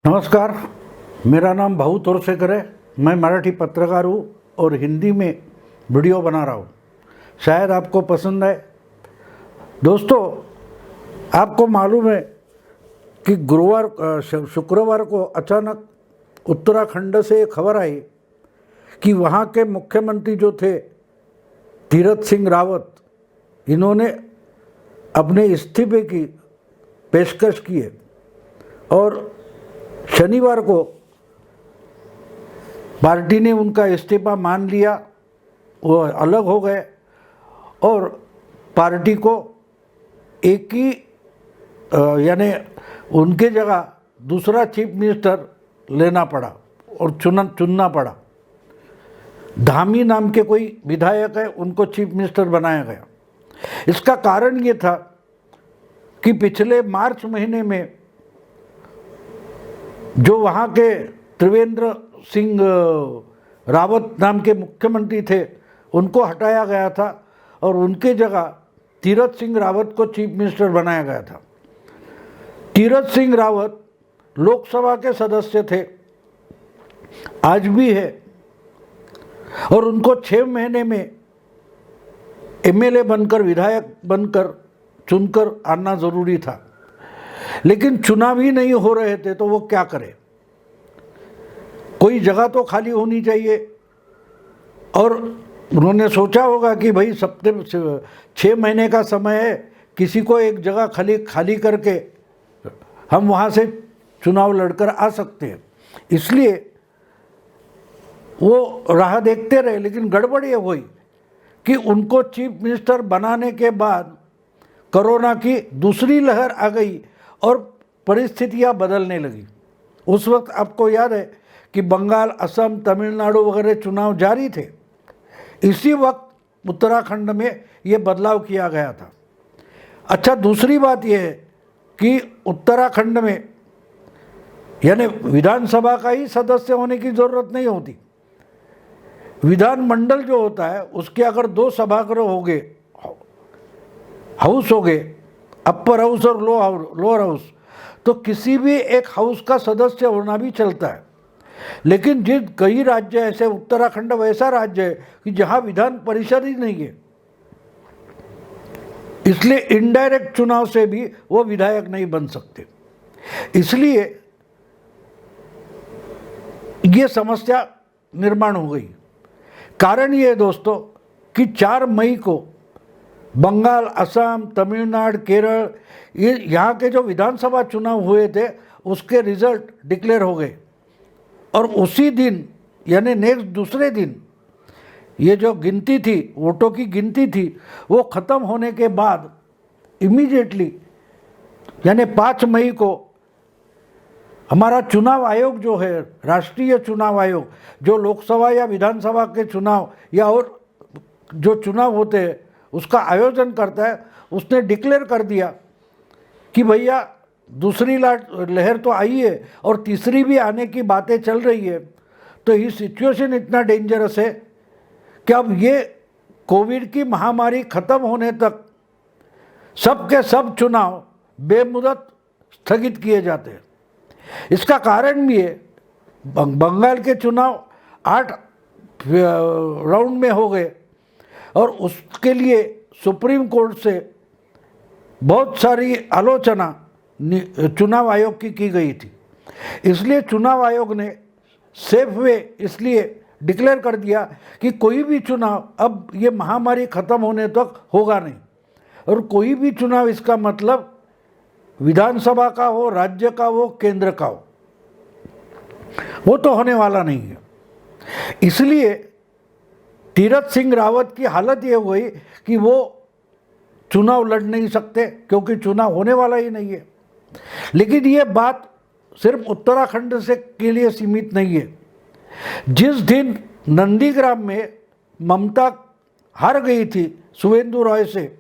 नमस्कार, मेरा नाम भाऊ तोरसेकर है। मैं मराठी पत्रकार हूँ और हिंदी में वीडियो बना रहा हूँ। शायद आपको पसंद आए। दोस्तों, आपको मालूम है कि शुक्रवार को अचानक उत्तराखंड से एक खबर आई कि वहाँ के मुख्यमंत्री जो थे तीरथ सिंह रावत, इन्होंने अपने इस्तीफे की पेशकश की है और शनिवार को पार्टी ने उनका इस्तीफा मान लिया। वो अलग हो गए और पार्टी को एक ही यानी उनके जगह दूसरा चीफ मिनिस्टर लेना पड़ा और चुनना पड़ा। धामी नाम के कोई विधायक है, उनको चीफ मिनिस्टर बनाया गया। इसका कारण ये था कि पिछले मार्च महीने में जो वहाँ के त्रिवेंद्र सिंह रावत नाम के मुख्यमंत्री थे, उनको हटाया गया था और उनके जगह तीरथ सिंह रावत को चीफ मिनिस्टर बनाया गया था। तीरथ सिंह रावत लोकसभा के सदस्य थे, आज भी है, और उनको 6 महीने में एमएलए बनकर, विधायक बनकर, चुनकर आना ज़रूरी था। लेकिन चुनाव ही नहीं हो रहे थे तो वो क्या करे। कोई जगह तो खाली होनी चाहिए और उन्होंने सोचा होगा कि भाई 6 महीने का समय है, किसी को एक जगह खाली करके हम वहाँ से चुनाव लड़कर आ सकते हैं। इसलिए वो राह देखते रहे। लेकिन गड़बड़ ये हुई कि उनको चीफ मिनिस्टर बनाने के बाद कोरोना की दूसरी लहर आ गई और परिस्थितियां बदलने लगी। उस वक्त आपको याद है कि बंगाल, असम, तमिलनाडु वगैरह चुनाव जारी थे। इसी वक्त उत्तराखंड में ये बदलाव किया गया था। अच्छा, दूसरी बात यह है कि उत्तराखंड में यानी विधानसभा का ही सदस्य होने की ज़रूरत नहीं होती। विधानमंडल जो होता है उसके अगर 2 सभागृह हो गए, हाउस हो गए, अपर हाउस और लोअर हाउस, तो किसी भी एक हाउस का सदस्य होना भी चलता है। लेकिन कई राज्य ऐसे, उत्तराखंड वैसा राज्य है कि जहां विधान परिषद ही नहीं है, इसलिए इनडायरेक्ट चुनाव से भी वो विधायक नहीं बन सकते। इसलिए ये समस्या निर्माण हो गई। कारण ये है दोस्तों कि 4 मई को बंगाल, असम, तमिलनाडु, केरल, ये यहाँ के जो विधानसभा चुनाव हुए थे उसके रिजल्ट डिक्लेयर हो गए और उसी दिन यानी नेक्स्ट दूसरे दिन ये जो गिनती थी, वोटों की गिनती थी, वो ख़त्म होने के बाद इमीडिएटली यानी 5 मई को हमारा चुनाव आयोग जो है, राष्ट्रीय चुनाव आयोग, जो लोकसभा या विधानसभा के चुनाव या और जो चुनाव होते हैं उसका आयोजन करता है, उसने डिक्लेयर कर दिया कि भैया दूसरी लहर तो आई है और तीसरी भी आने की बातें चल रही है। तो ये सिचुएशन इतना डेंजरस है कि अब ये कोविड की महामारी ख़त्म होने तक सब के सब चुनाव बेमुदत स्थगित किए जाते हैं। इसका कारण भी है, बंगाल के चुनाव 8 राउंड में हो गए और उसके लिए सुप्रीम कोर्ट से बहुत सारी आलोचना चुनाव आयोग की गई थी। इसलिए चुनाव आयोग ने सेफ वे इसलिए डिक्लेयर कर दिया कि कोई भी चुनाव अब ये महामारी ख़त्म होने तक होगा नहीं। और कोई भी चुनाव, इसका मतलब विधानसभा का हो, राज्य का हो, केंद्र का हो, वो तो होने वाला नहीं है। इसलिए तीरथ सिंह रावत की हालत ये हुई कि वो चुनाव लड़ नहीं सकते क्योंकि चुनाव होने वाला ही नहीं है। लेकिन ये बात सिर्फ उत्तराखंड से के लिए सीमित नहीं है। जिस दिन नंदीग्राम में ममता हार गई थी शुवेंदु रॉय से,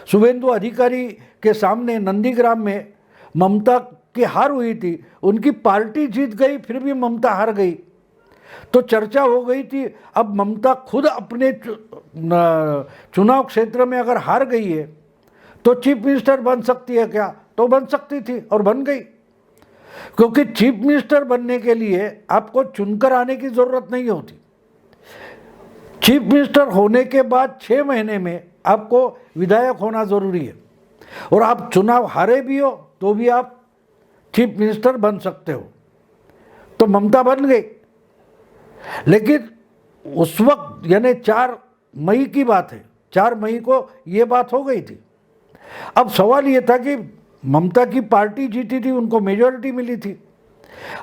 शुवेंदु अधिकारी के सामने नंदीग्राम में ममता की हार हुई थी, उनकी पार्टी जीत गई फिर भी ममता हार गई, तो चर्चा हो गई थी अब ममता खुद अपने चुनाव क्षेत्र में अगर हार गई है तो चीफ मिनिस्टर बन सकती है क्या? तो बन सकती थी और बन गई। क्योंकि चीफ मिनिस्टर बनने के लिए आपको चुनकर आने की ज़रूरत नहीं होती। चीफ मिनिस्टर होने के बाद 6 महीने में आपको विधायक होना ज़रूरी है, और आप चुनाव हारे भी हो तो भी आप चीफ मिनिस्टर बन सकते हो। तो ममता बन गई, लेकिन उस वक्त यानी 4 मई की बात है, 4 मई को ये बात हो गई थी। अब सवाल ये था कि ममता की पार्टी जीती थी, उनको मेजॉरिटी मिली थी।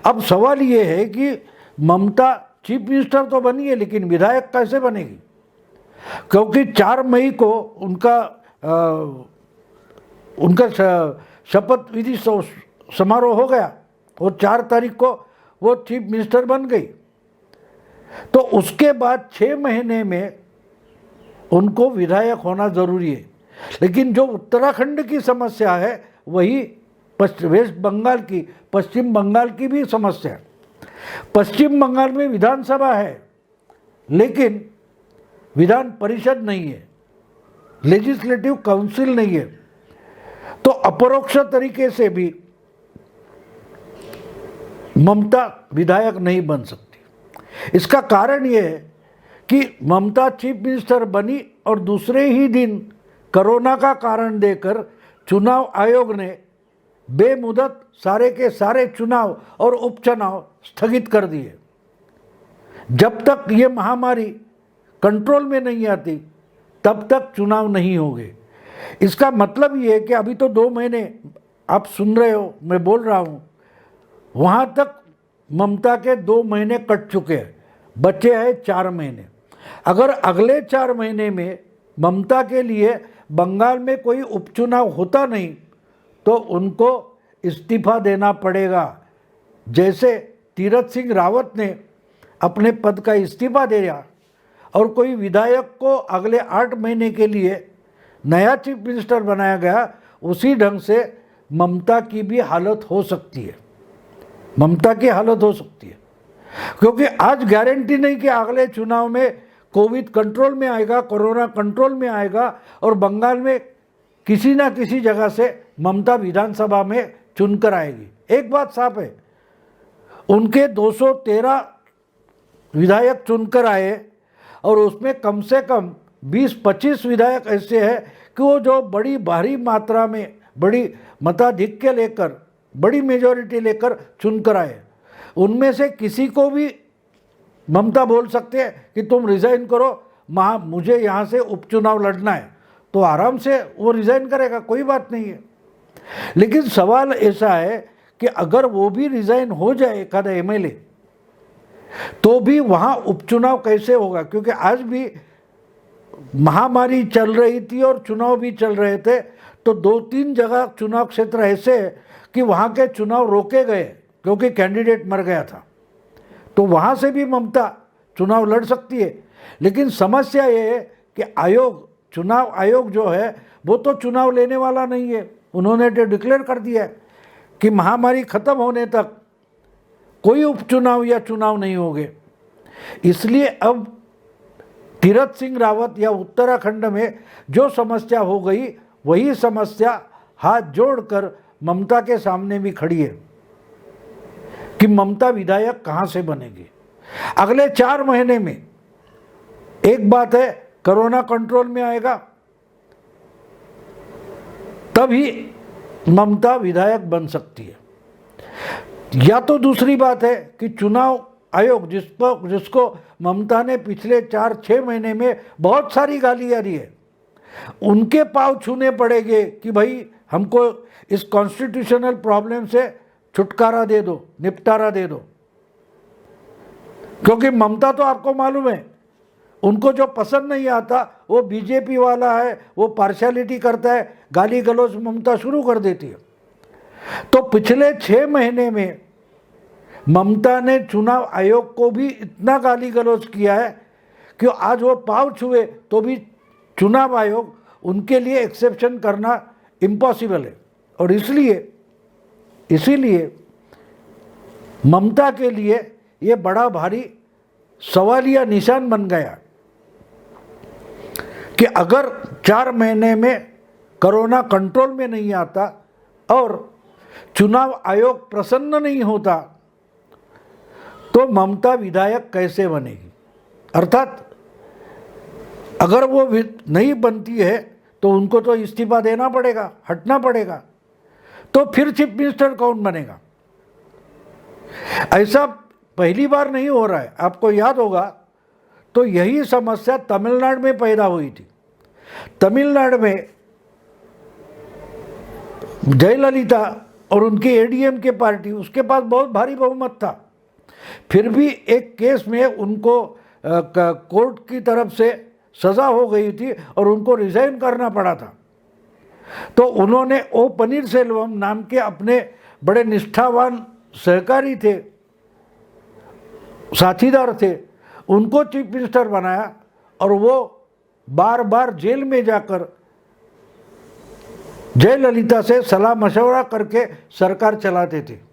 अब सवाल ये है कि ममता चीफ मिनिस्टर तो बनी है, लेकिन विधायक कैसे बनेगी? क्योंकि 4 मई को उनका शपथ विधि समारोह हो गया और 4 तारीख को वो चीफ मिनिस्टर बन गई। तो उसके बाद 6 महीने में उनको विधायक होना ज़रूरी है। लेकिन जो उत्तराखंड की समस्या है वही वेस्ट बंगाल की, पश्चिम बंगाल की भी समस्या है। पश्चिम बंगाल में विधानसभा है, लेकिन विधान परिषद नहीं है, लेजिस्लेटिव काउंसिल नहीं है। तो अपरोक्ष तरीके से भी ममता विधायक नहीं बन सकती। इसका कारण यह है कि ममता चीफ मिनिस्टर बनी और दूसरे ही दिन कोरोना का कारण देकर चुनाव आयोग ने बेमुदत सारे के सारे चुनाव और उपचुनाव स्थगित कर दिए। जब तक ये महामारी कंट्रोल में नहीं आती तब तक चुनाव नहीं होंगे। इसका मतलब ये है कि अभी तो 2 महीने आप सुन रहे हो, मैं बोल रहा हूँ, वहाँ तक ममता के 2 महीने कट चुके हैं, बचे हैं 4 महीने। अगर अगले 4 महीने में ममता के लिए बंगाल में कोई उपचुनाव होता नहीं तो उनको इस्तीफा देना पड़ेगा। जैसे तीरथ सिंह रावत ने अपने पद का इस्तीफा दिया और कोई विधायक को अगले 8 महीने के लिए नया चीफ मिनिस्टर बनाया गया, उसी ढंग से ममता की भी हालत हो सकती है। ममता की हालत हो सकती है, क्योंकि आज गारंटी नहीं कि अगले चुनाव में कोविड कंट्रोल में आएगा, कोरोना कंट्रोल में आएगा और बंगाल में किसी ना किसी जगह से ममता विधानसभा में चुनकर आएगी। एक बात साफ है, उनके 213 विधायक चुनकर आए और उसमें कम से कम 20-25 विधायक ऐसे हैं कि वो जो बड़ी भारी मात्रा में बड़ी मताधिक्य लेकर, बड़ी मेजॉरिटी लेकर चुनकर आए। उनमें से किसी को भी ममता बोल सकते हैं कि तुम रिज़ाइन करो, मुझे यहाँ से उपचुनाव लड़ना है, तो आराम से वो रिज़ाइन करेगा, कोई बात नहीं है। लेकिन सवाल ऐसा है कि अगर वो भी रिज़ाइन हो जाए एखादा एमएलए, तो भी वहाँ उपचुनाव कैसे होगा? क्योंकि आज भी महामारी चल रही थी और चुनाव भी चल रहे थे, तो 2-3 जगह चुनाव क्षेत्र ऐसे है कि वहाँ के चुनाव रोके गए क्योंकि कैंडिडेट मर गया था। तो वहाँ से भी ममता चुनाव लड़ सकती है। लेकिन समस्या ये है कि चुनाव आयोग जो है वो तो चुनाव लेने वाला नहीं है। उन्होंने तो डिक्लेयर कर दिया है कि महामारी खत्म होने तक कोई उपचुनाव या चुनाव नहीं होंगे। इसलिए अब तीरथ सिंह रावत या उत्तराखंड में जो समस्या हो गई वही समस्या हाथ जोड़कर ममता के सामने भी खड़ी है कि ममता विधायक कहाँ से बनेगी अगले 4 महीने में। एक बात है, कोरोना कंट्रोल में आएगा तभी ममता विधायक बन सकती है, या तो दूसरी बात है कि चुनाव आयोग जिसको ममता ने पिछले 4-6 महीने में बहुत सारी गालियां दी है, उनके पांव छूने पड़ेंगे कि भाई हमको इस कॉन्स्टिट्यूशनल प्रॉब्लम से छुटकारा दे दो, निपटारा दे दो। क्योंकि ममता तो आपको मालूम है, उनको जो पसंद नहीं आता वो बीजेपी वाला है, वो पार्शियलिटी करता है, गाली गलौज ममता शुरू कर देती है। तो पिछले 6 महीने में ममता ने चुनाव आयोग को भी इतना गाली गलौज किया है कि आज वो पाँव छुए तो भी चुनाव आयोग उनके लिए एक्सेप्शन करना इम्पॉसिबल है। और इसीलिए ममता के लिए ये बड़ा भारी सवालिया निशान बन गया कि अगर 4 महीने में कोरोना कंट्रोल में नहीं आता और चुनाव आयोग प्रसन्न नहीं होता तो ममता विधायक कैसे बनेगी? अर्थात अगर वो नहीं बनती है तो उनको तो इस्तीफा देना पड़ेगा, हटना पड़ेगा, तो फिर चीफ मिनिस्टर कौन बनेगा? ऐसा पहली बार नहीं हो रहा है। आपको याद होगा तो यही समस्या तमिलनाडु में पैदा हुई थी। तमिलनाडु में जयललिता और उनकी एडीएम के पार्टी, उसके पास बहुत भारी बहुमत था, फिर भी एक केस में उनको कोर्ट की तरफ से सज़ा हो गई थी और उनको रिजाइन करना पड़ा था। तो उन्होंने ओ पनीरसेल्वम नाम के अपने बड़े निष्ठावान सहकारी थे, साथीदार थे, उनको चीफ मिनिस्टर बनाया और वो बार बार जेल में जाकर जयललिता से सलाह मशवरा करके सरकार चलाते थे।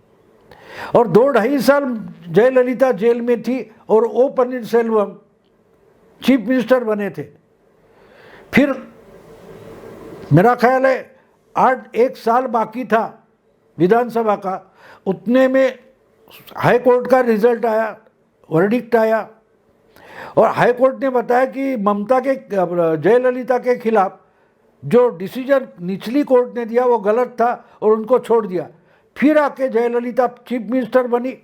और 2-2.5 साल जयललिता जेल में थी और ओ पनीरसेल्वम चीफ मिनिस्टर बने थे। फिर मेरा ख्याल है 1 साल बाकी था विधानसभा का, उतने में हाई कोर्ट का रिजल्ट आया, वर्डिक्ट आया और हाई कोर्ट ने बताया कि ममता के जयललिता के खिलाफ जो डिसीजन निचली कोर्ट ने दिया वो गलत था और उनको छोड़ दिया। फिर आके जयललिता चीफ मिनिस्टर बनी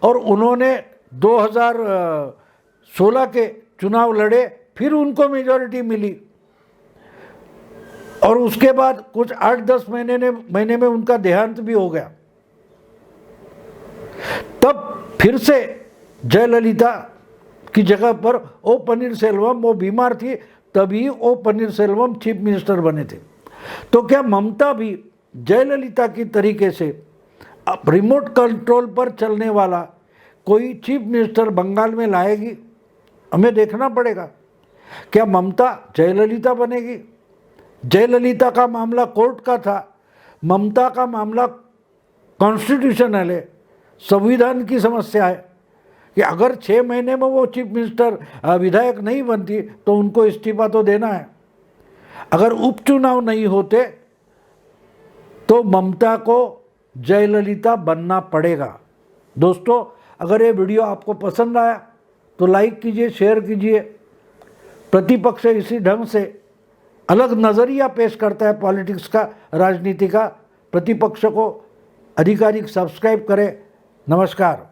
और उन्होंने 2016 के चुनाव लड़े, फिर उनको मेजॉरिटी मिली और उसके बाद कुछ 8-10 महीने में उनका देहांत भी हो गया। तब फिर से जयललिता की जगह पर ओ पनीरसेल्वम, वो बीमार थी तभी ओ पनीरसेल्वम चीफ मिनिस्टर बने थे। तो क्या ममता भी जयललिता की तरीके से रिमोट कंट्रोल पर चलने वाला कोई चीफ मिनिस्टर बंगाल में लाएगी? हमें देखना पड़ेगा। क्या ममता जयललिता बनेगी? जयललिता का मामला कोर्ट का था, ममता का मामला कॉन्स्टिट्यूशनल है, संविधान की समस्या है कि अगर 6 महीने में वो चीफ मिनिस्टर विधायक नहीं बनती तो उनको इस्तीफा तो देना है। अगर उपचुनाव नहीं होते तो ममता को जयललिता बनना पड़ेगा। दोस्तों, अगर ये वीडियो आपको पसंद आया तो लाइक कीजिए, शेयर कीजिए। प्रतिपक्ष इसी ढंग से अलग नज़रिया पेश करता है पॉलिटिक्स का, राजनीति का। प्रतिपक्ष को आधिकारिक सब्सक्राइब करें। नमस्कार।